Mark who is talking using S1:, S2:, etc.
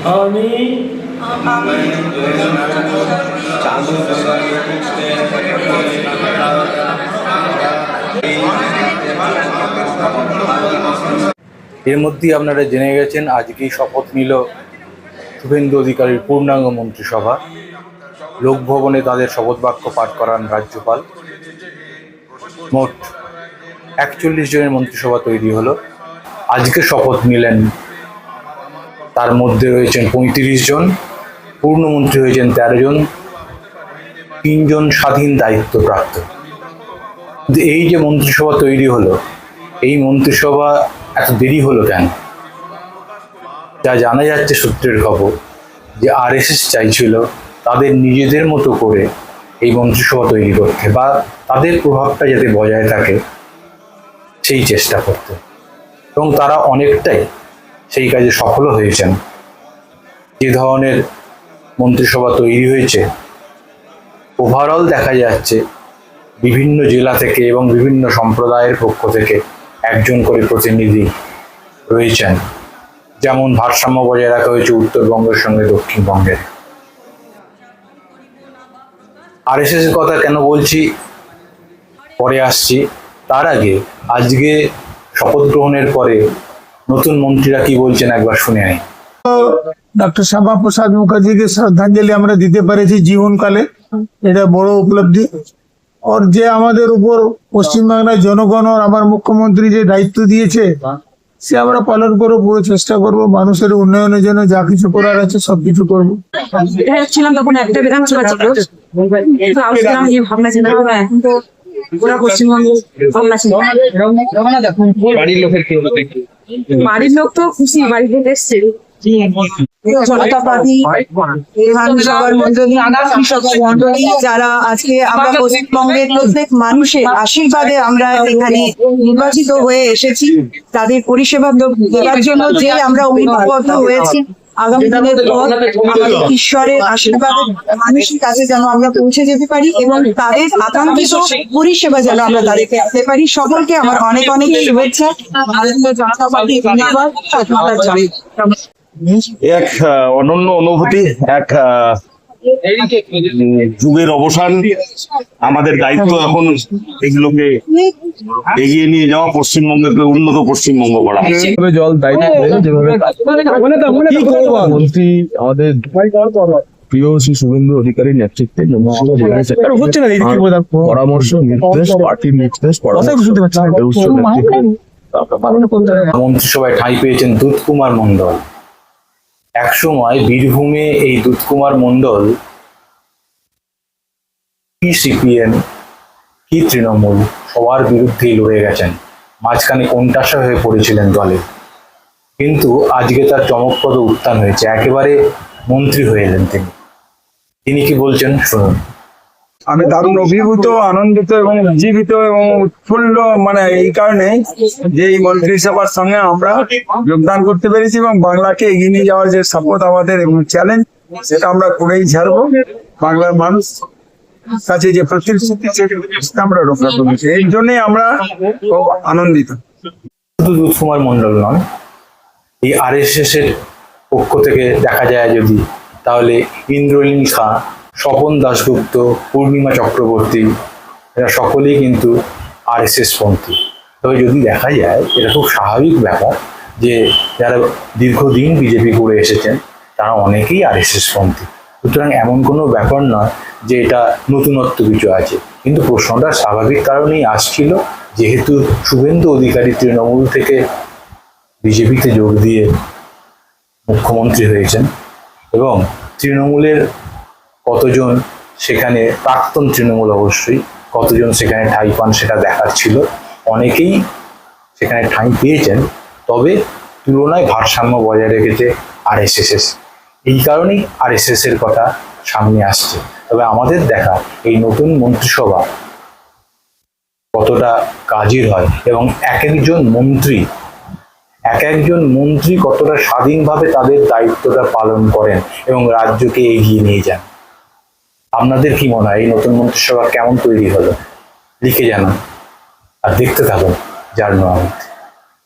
S1: আমি
S2: এর মধ্যেই আপনারা জেনে গেছেন আজকেই শপথ নিল শুভেন্দু অধিকারীর পূর্ণাঙ্গ মন্ত্রিসভা। লোকভবনে তাদের শপথ বাক্য পাঠ করান রাজ্যপাল। মোট 41 জনের মন্ত্রিসভা তৈরি হলো। আজকে শপথ নিলেন, তার মধ্যে রয়েছেন 35 জন, পূর্ণমন্ত্রী হয়েছেন 13 জন, 3 জন স্বাধীন দায়িত্বপ্রাপ্ত। কিন্তু এই যে মন্ত্রিসভা তৈরি হলো, এই মন্ত্রিসভা এত দেরি হলো কেন? যা জানা যাচ্ছে সূত্রের খবর, যে আরএসএস চাইছিল তাদের নিজেদের মতো করে এই মন্ত্রিসভা তৈরি করতে, বা তাদের প্রভাবটা যাতে বজায় থাকে সেই চেষ্টা করতে, এবং তারা অনেকটাই সেই কাজে সফল হয়েছেন। যে ধরনের মন্ত্রিসভা তৈরি হয়েছে, ওভারঅল দেখা যাচ্ছে বিভিন্ন জেলা থেকে এবং বিভিন্ন সম্প্রদায়ের পক্ষ থেকে একজন করে প্রতিনিধি রয়েছেন। যেমন ভারসাম্য বজায় রাখা হয়েছে উত্তরবঙ্গের সঙ্গে দক্ষিণবঙ্গের। আরএসএস এর কথা কেন বলছি পরে আসছি, তার আগে আজকে শপথ গ্রহণের পরে নতুন মন্ত্রীরা কি বলছেন একবার শুনে নেই।
S3: ডক্টর শ্যামা প্রসাদ মুখার্জিকে শ্রদ্ধাঞ্জলি আমরা দিতে পেরেছি জীবনকালে, এটা বড় উপলব্ধি। আর যে আমাদের উপর পশ্চিমবাংলার জনগণ আর আমার মুখ্যমন্ত্রী যে দায়িত্ব দিয়েছে, সে আমরা পালন করবো, পুরো চেষ্টা করব, মানুষের উন্নয়নের জন্য যা কিছু করার আছে সবকিছু করবো।
S4: ছিলাম তখন একটা বিধানসভা ছিল, ভাবনা চিন্তা হবে এখন তো পুরা পশ্চিমবঙ্গে ভাবনা চিন্তা। বাড়ির লোক তো খুশি, বাড়ি থেকে এসছে
S5: যারা আজকে আমরা পশ্চিমবঙ্গের প্রত্যেক মানুষের আশীর্বাদে আমরা এখানে নির্বাচিত হয়ে এসেছি, তাদের পরিষেবা দেওয়ার জন্য যে আমরা ঐক্যবদ্ধ হয়েছি, আগামী দিনের পর ঈশ্বরের আশীর্বাদে মানুষের কাছে যেন আমরা পৌঁছে যেতে পারি এবং তাদের আকাঙ্ক্ষিত পরিষেবা যেন আমরা তাদেরকে দিতে পারি। সকলকে আমার অনেক অনেক শুভেচ্ছা। ভারতীয় জনতা পার্টি ধন্যবাদ।
S6: এক অনন্য অনুভূতি, এক যুগের অবসান। আমাদের দায়িত্ব এখন এগুলোকে এগিয়ে নিয়ে যাওয়া, পশ্চিমবঙ্গকে উন্নত পশ্চিমবঙ্গ করা।
S7: জল দায়িত্ব যেভাবে মন্ত্রী আমাদের প্রিয় শ্রী শুভেন্দু অধিকারীর নেতৃত্বে পরামর্শ, নির্দেশ, পার্টির নির্দেশ,
S2: মন্ত্রিসভায় ঠাঁই পেয়েছেন দুধকুমার মণ্ডল। একসময় বীরভূমে এই দুধকুমার মণ্ডল কি সিপিএম কি তৃণমূল সবার বিরুদ্ধেই লড়ে গেছেন, মাঝখানে কোণঠাসা হয়ে পড়েছিলেন দলে। কিন্তু আজকে তার চমকপ্রদ উত্থান হয়েছে, একেবারে মন্ত্রী হয়ে এলেন তিনি। তিনি কি বলছেন শুনুন।
S3: আমি দারুণ অভিভূত, আনন্দিত এবং উজ্জীবিত এবং উৎফুল্ল, মানে এই কারণে যে এই মন্ত্রিসভার সঙ্গে আমরা যোগদান করতে পেরেছি এবং বাংলাকে এগিয়ে নিয়ে যাওয়ার যে শপথ আমাদের এবং চ্যালেঞ্জ, সেটা আমরা করেই ছাড়বো। বাংলার মানুষ কাছে যে প্রতিশ্রুতি, সেটা আমরা রক্ষা করেছি, এই জন্যই আমরা খুব আনন্দিত।
S2: শুধু দুধকুমার মণ্ডল নয়, এই আরএসএস এর পক্ষ থেকে দেখা যায় যদি, তাহলে ইন্দ্রনীল খাঁ, স্বপন দাশগুপ্ত, পূর্ণিমা চক্রবর্তী, এরা সকলেই কিন্তু আরএসএস পন্থী। তবে যদি দেখা যায়, এটা খুব স্বাভাবিক ব্যাপার যে যারা দীর্ঘদিন বিজেপি করে এসেছেন তারা অনেকেই আরএসএস পন্থী। সুতরাং এমন কোনো ব্যাপার নয় যে এটা নতুনত্ব কিছু আছে। কিন্তু প্রশ্নটা স্বাভাবিক কারণেই আসছিল, যেহেতু শুভেন্দু অধিকারী তৃণমূল থেকে বিজেপিতে যোগ দিয়ে মুখ্যমন্ত্রী হয়েছেন, এবং তৃণমূলের কতজন সেখানে, প্রাক্তন তৃণমূল অবশ্যই, কতজন সেখানে ঠাঁই পান সেটা দেখার ছিল। অনেকেই সেখানে ঠাঁই পেয়েছেন, তবে তুলনায় ভারসাম্য বজায় রেখেছে আরএসএস। এই কারণেই আরএসএস এর কথা সামনে আসছে। তবে আমাদের দেখা এই নতুন মন্ত্রিসভা কতটা কাজের হয় এবং এক একজন মন্ত্রী কতটা স্বাধীনভাবে তাদের দায়িত্বটা পালন করেন এবং রাজ্যকে এগিয়ে নিয়ে যান। আপনাদের কি মনে হয় এই নতুন মন্ত্রিসভা কেমন তৈরি হলো? লিখে জানান আর দেখতে থাকুন জার্নাল।